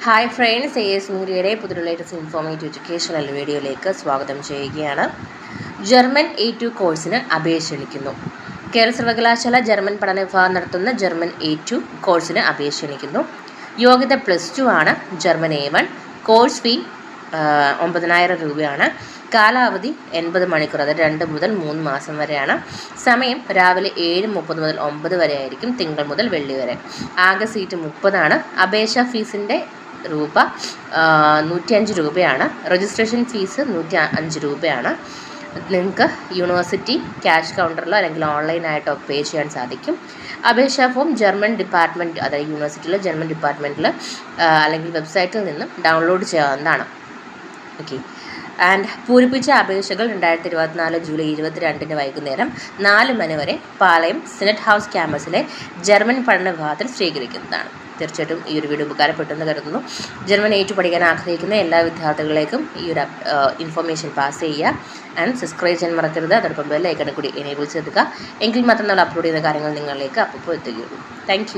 Hi friends, AS മീഡിയയുടെ പുതിയ latest informative educational വീഡിയോയിലേക്ക് സ്വാഗതം ചെയ്യുകയാണ്. ജർമ്മൻ A2 കോഴ്സിന് അപേക്ഷ ക്ഷണിക്കുന്നു. കേരള സർവകലാശാല ജർമ്മൻ പഠന വിഭാഗം നടത്തുന്ന ജർമ്മൻ A2 കോഴ്സിന് അപേക്ഷ ക്ഷണിക്കുന്നു. യോഗ്യത +2 ആണ്. German A1. കോഴ്സ് ഫീ 9,000 രൂപയാണ്. കാലാവധി 80 മണിക്കൂർ, അതായത് 2 മുതൽ 3 മാസം വരെയാണ്. സമയം രാവിലെ 7:30 മുതൽ 9 വരെ ആയിരിക്കും, തിങ്കൾ മുതൽ വെള്ളി വരെ. ആകെ സീറ്റ് 30 ആണ്. അപേക്ഷാ ഫീസിൻ്റെ രൂപ 105 രൂപയാണ്. രജിസ്ട്രേഷൻ ഫീസ് 105 രൂപയാണ്. നിങ്ങൾക്ക് യൂണിവേഴ്സിറ്റി ക്യാഷ് കൗണ്ടറിലോ അല്ലെങ്കിൽ ഓൺലൈനായിട്ടോ പേ ചെയ്യാൻ സാധിക്കും. അപേക്ഷാ ഫോം ജർമ്മൻ ഡിപ്പാർട്ട്മെൻറ്റ്, അതായത് യൂണിവേഴ്സിറ്റിയിലെ ജർമ്മൻ ഡിപ്പാർട്ട്മെൻറ്റിൽ അല്ലെങ്കിൽ വെബ്സൈറ്റിൽ നിന്നും ഡൗൺലോഡ് ചെയ്യാവുന്നതാണ്. ഓക്കെ. ആൻഡ് പൂരിപ്പിച്ച അപേക്ഷകൾ 2024 ജൂലൈ 22 വൈകുന്നേരം 4 മണി വരെ പാളയം സിനറ്റ് ഹൗസ് ക്യാമ്പസിലെ ജർമ്മൻ പഠന വിഭാഗത്തിൽ സ്വീകരിക്കുന്നതാണ്. തീർച്ചയായിട്ടും ഈ ഒരു വീഡിയോ ഉപകാരപ്പെട്ടെന്ന് കരുതുന്നു. ജർമ്മൻ A2 പഠിക്കാൻ ആഗ്രഹിക്കുന്ന എല്ലാ വിദ്യാർത്ഥികളിലേക്കും ഈ ഒരു ഇൻഫർമേഷൻ പാസ് ചെയ്യുക. ആൻഡ് സബ്സ്ക്രൈബ് ചെയ്യാൻ മറക്കരുത്. അതോടൊപ്പം ബെൽ ഐക്കൺ കൂടി എനേബിൾ ചെയ്തുക. എങ്കിൽ മാത്രം നമ്മൾ അപ്ലോഡ് ചെയ്യുന്ന കാര്യങ്ങൾ നിങ്ങളിലേക്ക് അപ്പോൾ എത്തുകയുള്ളൂ. താങ്ക്